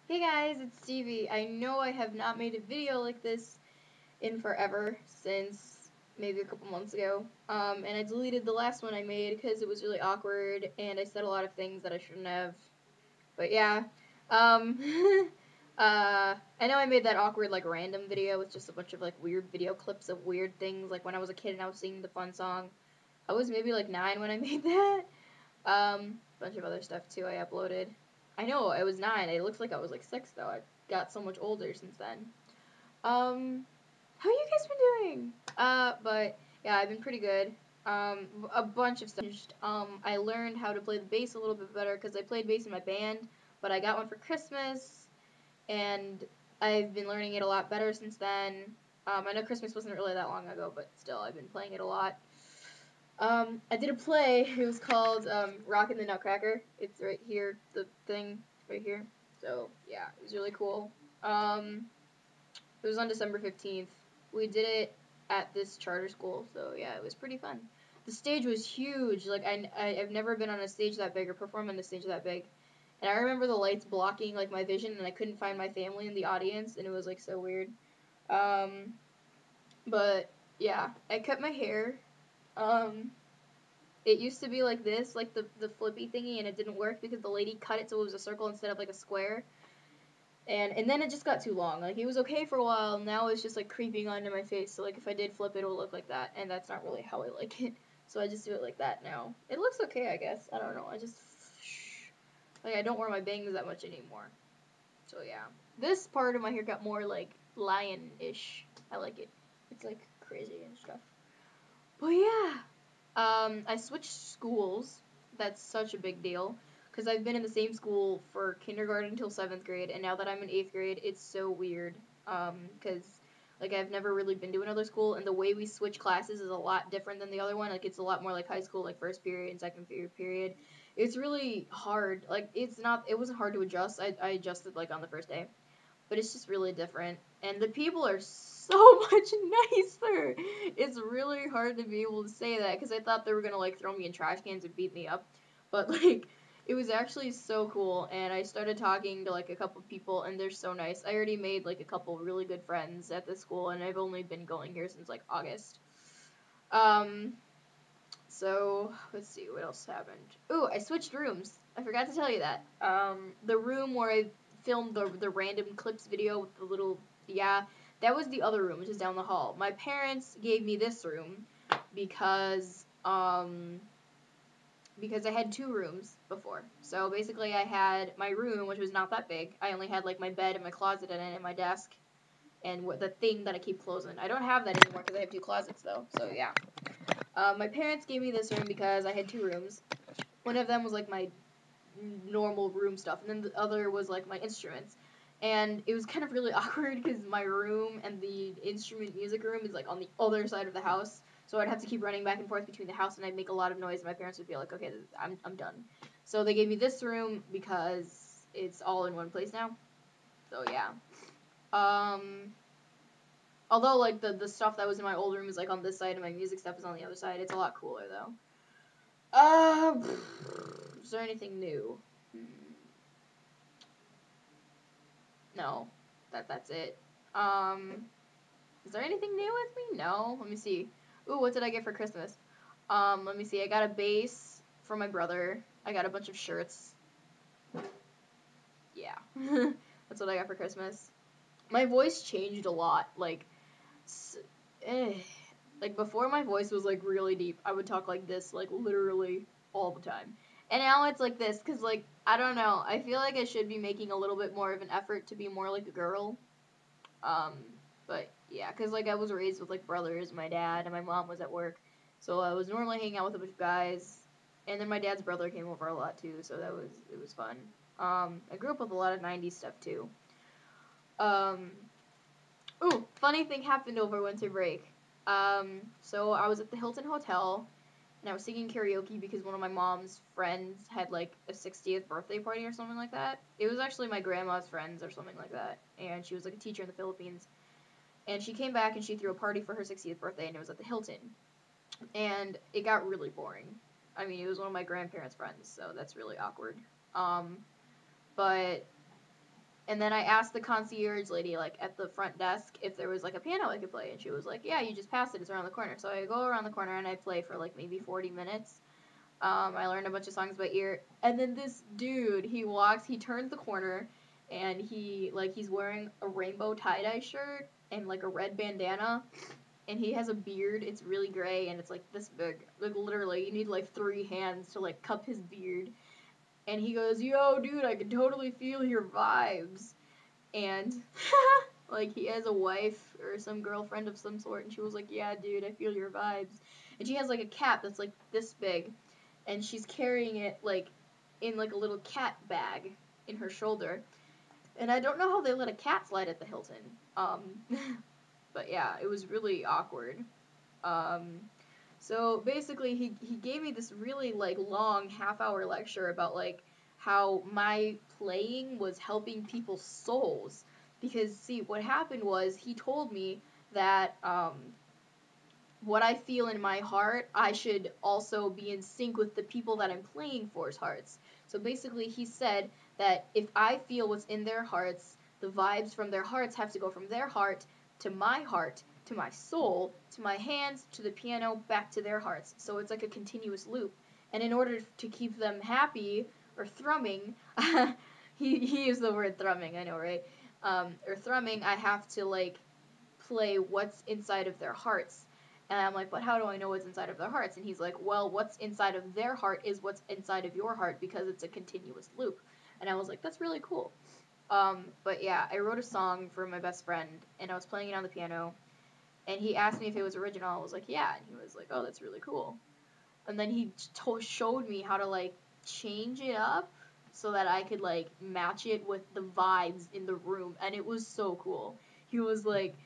Hey guys, it's Stevie. I know I have not made a video like this in forever, since maybe a couple months ago. And I deleted the last one I made because it was really awkward and I said a lot of things that I shouldn't have. But yeah. Um, I know I made that awkward, like, random video with just a bunch of, like, weird video clips of weird things, like when I was a kid and I was singing the fun song. I was maybe, like, 9 when I made that. Bunch of other stuff too I uploaded. I know, I was 9. It looks like I was like 6 though. I got so much older since then. How you guys been doing? But yeah, I've been pretty good. A bunch of stuff. I learned how to play the bass a little bit better because I played bass in my band, but I got one for Christmas, and I've been learning it a lot better since then. I know Christmas wasn't really that long ago, but still, I've been playing it a lot. I did a play. It was called Rockin' the Nutcracker. It's right here, the thing right here. So yeah, it was really cool. It was on December 15th. We did it at this charter school, so yeah, it was pretty fun. The stage was huge. Like I've never been on a stage that big or performed on a stage that big. And I remember the lights blocking like my vision, and I couldn't find my family in the audience, and it was like so weird. Um, but yeah, I cut my hair. Um, It used to be like this, like the flippy thingy, and it didn't work because the lady cut it so it was a circle instead of like a square. And then it just got too long. Like it was okay for a while, now it's just like creeping onto my face. So like if I did flip it, it would look like that, and that's not really how I like it. So I just do it like that now. It looks okay, I guess. I don't know. I just like I don't wear my bangs that much anymore. So yeah, this part of my hair got more like lion-ish. I like it. It's like crazy and stuff. But yeah, I switched schools. That's such a big deal because I've been in the same school for kindergarten until 7th grade, and now that I'm in 8th grade, it's so weird. Because like I've never really been to another school, and the way we switch classes is a lot different than the other one. Like it's a lot more like high school, like first period and second period. It's really hard. Like it's not. It wasn't hard to adjust. I adjusted like on the first day, but it's just really different. And the people are so much nicer. It's really hard to be able to say that because I thought they were gonna like throw me in trash cans and beat me up, but like it was actually so cool. And I started talking to like a couple people, and they're so nice. I already made like a couple really good friends at the school, and I've only been going here since like August. Um, so let's see what else happened. Ooh, I switched rooms. I forgot to tell you that. The room where I filmed the random clips video with the little that was the other room, which is down the hall. My parents gave me this room because because I had 2 rooms before. So basically, I had my room, which was not that big. I only had like my bed and my closet in it, and my desk, and the thing that I keep closing. I don't have that anymore because I have 2 closets though. So yeah. My parents gave me this room because I had 2 rooms. One of them was like my normal room stuff, and then the other was like my instruments. And it was kind of really awkward because my room and the instrument music room is like on the other side of the house. So I'd have to keep running back and forth between the house, and I'd make a lot of noise, and my parents would be like, okay, I'm done. So they gave me this room because it's all in one place now. So yeah. Um, Although like the stuff that was in my old room is like on this side, and my music stuff is on the other side. It's a lot cooler though. Uh, is there anything new? No, that's it. Um, is there anything new with me? No. Let me see. Ooh, what did I get for Christmas? Let me see. I got a bass for my brother. I got a bunch of shirts. Yeah, that's what I got for Christmas. My voice changed a lot. Eh. Like before, my voice was like really deep. I would talk like this, like literally all the time. And now it's like this, cause like I don't know. I feel like I should be making a little bit more of an effort to be more like a girl. Um, but yeah, cause like I was raised with like brothers, my dad, and my mom was at work, so I was normally hanging out with a bunch of guys. And then my dad's brother came over a lot too, so it was fun. I grew up with a lot of '90s stuff too. Um, Ooh, funny thing happened over winter break. So I was at the Hilton Hotel, and I was singing karaoke because one of my mom's friends had like a 60th birthday party or something like that. It was actually my grandma's friends or something like that, and she was like a teacher in the Philippines. And she came back and she threw a party for her 60th birthday, and it was at the Hilton. And it got really boring. I mean, it was one of my grandparents' friends, so that's really awkward. Um, but And then I asked the concierge lady, like, at the front desk if there was, like, a piano I could play. And she was like, yeah, you just pass it. It's around the corner. So I go around the corner and I play for, like, maybe 40 minutes. I learned a bunch of songs by ear. And then this dude, he turns the corner, and he's wearing a rainbow tie-dye shirt and, like, a red bandana. And he has a beard. It's really gray, and it's, like, this big. Like, literally, you need, like, 3 hands to, like, cup his beard. And he goes, yo, dude, I can totally feel your vibes. And, like, he has a wife or some girlfriend of some sort, and she was like, yeah, dude, I feel your vibes. And she has, like, a cat that's, like, this big, and she's carrying it, like, in, like, a little cat bag in her shoulder. And I don't know how they let a cat slide at the Hilton. But, yeah, it was really awkward. So basically, he gave me this really, like, long half-hour lecture about, like, how my playing was helping people's souls. Because, see, what happened was he told me that what I feel in my heart, I should also be in sync with the people that I'm playing for's hearts. So basically, he said that if I feel what's in their hearts, the vibes from their hearts have to go from their heart, to my soul, to my hands, to the piano, back to their hearts. So it's like a continuous loop. And in order to keep them happy, or thrumming, he used the word thrumming, I know, right? Or thrumming, I have to, like, play what's inside of their hearts. And I'm like, but how do I know what's inside of their hearts? And he's like, well, what's inside of their heart is what's inside of your heart, because it's a continuous loop. And I was like, that's really cool. But yeah, I wrote a song for my best friend, and I was playing it on the piano, and he asked me if it was original. I was like, yeah, and he was like, oh, that's really cool. And then he showed me how to, like, change it up so that I could, like, match it with the vibes in the room, and it was so cool. He was like,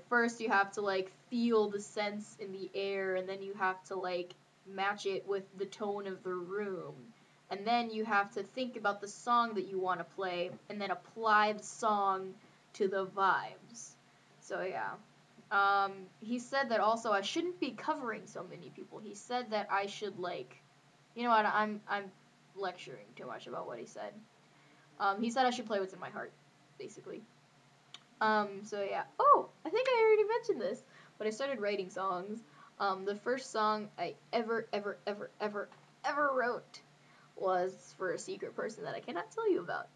first you have to, like, feel the sense in the air, and then you have to, like, match it with the tone of the room. And then you have to think about the song that you want to play, and then apply the song to the vibes. So, yeah. He said that also I shouldn't be covering so many people. He said that I should, like, you know what, I'm lecturing too much about what he said. He said I should play what's in my heart, basically. So yeah. Oh, I think I already mentioned this, but I started writing songs. The first song I ever wrote was for a secret person that I cannot tell you about.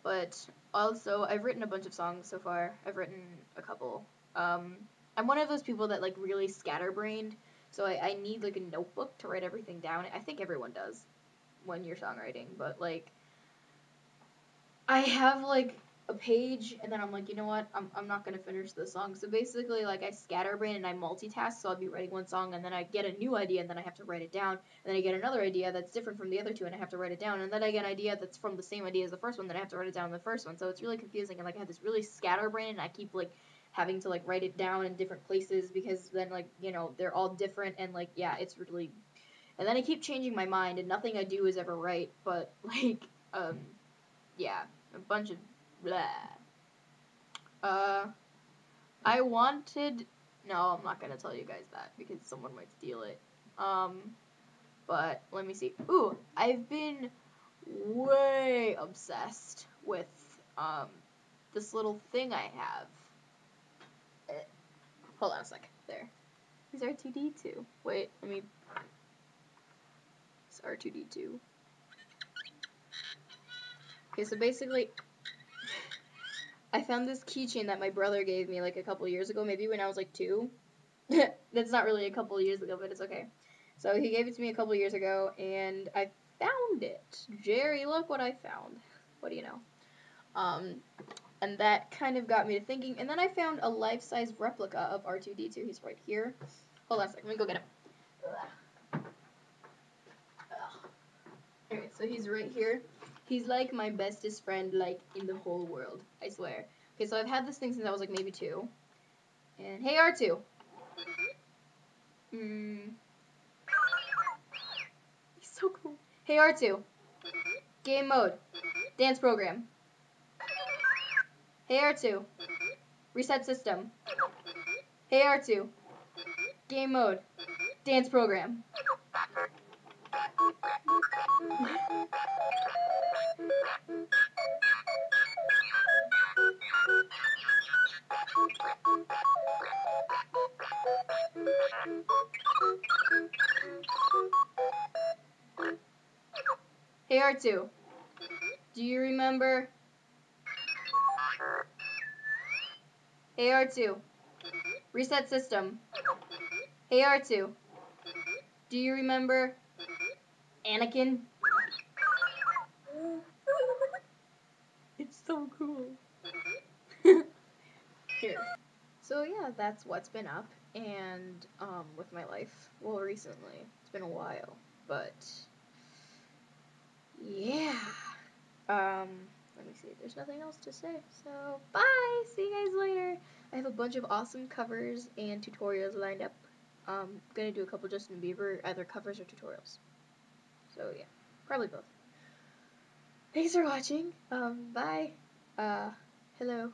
But also, I've written a bunch of songs so far. I've written a couple. I'm one of those people that, like, really scatterbrained, so I need, like, a notebook to write everything down. I think everyone does when you're songwriting, but, like, I have, like, a page, and then I'm like, you know what, I'm not gonna finish the song. So basically, like, I scatterbrain and I multitask, so I'll be writing one song, and then I get a new idea, and then I have to write it down, and then I get another idea that's different from the other two, and I have to write it down, and then I get an idea that's from the same idea as the first one, then I have to write it down in the first one. So it's really confusing, and, like, I have this really scatterbrain, and I keep, like, having to, like, write it down in different places, because then, like, you know, they're all different, and, like, yeah, it's really, and then I keep changing my mind, and nothing I do is ever right, but, like, yeah, a bunch of blah. I wanted, no, I'm not gonna tell you guys that, because someone might steal it. But, let me see. Ooh, I've been way obsessed with, this little thing I have. Hold on a sec. There. He's R2-D2. Wait, let me, it's R2-D2. Okay, so basically, I found this keychain that my brother gave me, like, a couple years ago, maybe when I was, like, 2. That's not really a couple years ago, but it's okay. So he gave it to me a couple years ago, and I found it. Jerry, look what I found. What do you know? And that kind of got me to thinking, and then I found a life-size replica of R2-D2. He's right here. Hold on a second, let me go get him. Ugh. Anyway, so he's right here. He's like my bestest friend, like, in the whole world, I swear. Okay, so I've had this thing since I was, like, maybe 2. And, hey, R2. He's so cool. Hey, R2. Game mode. Dance program. Hey, R2. Reset system. Hey, R2. Game mode. Dance program. AR2. Do you remember? AR2. Reset system. AR2. Do you remember? Anakin? It's so cool. Here. So yeah, that's what's been up and with my life. Well, recently. It's been a while, but yeah. Let me see. There's nothing else to say. So, bye. See you guys later. I have a bunch of awesome covers and tutorials lined up. Gonna do a couple Justin Bieber, either covers or tutorials. So yeah, probably both. Thanks for watching. Bye. Hello.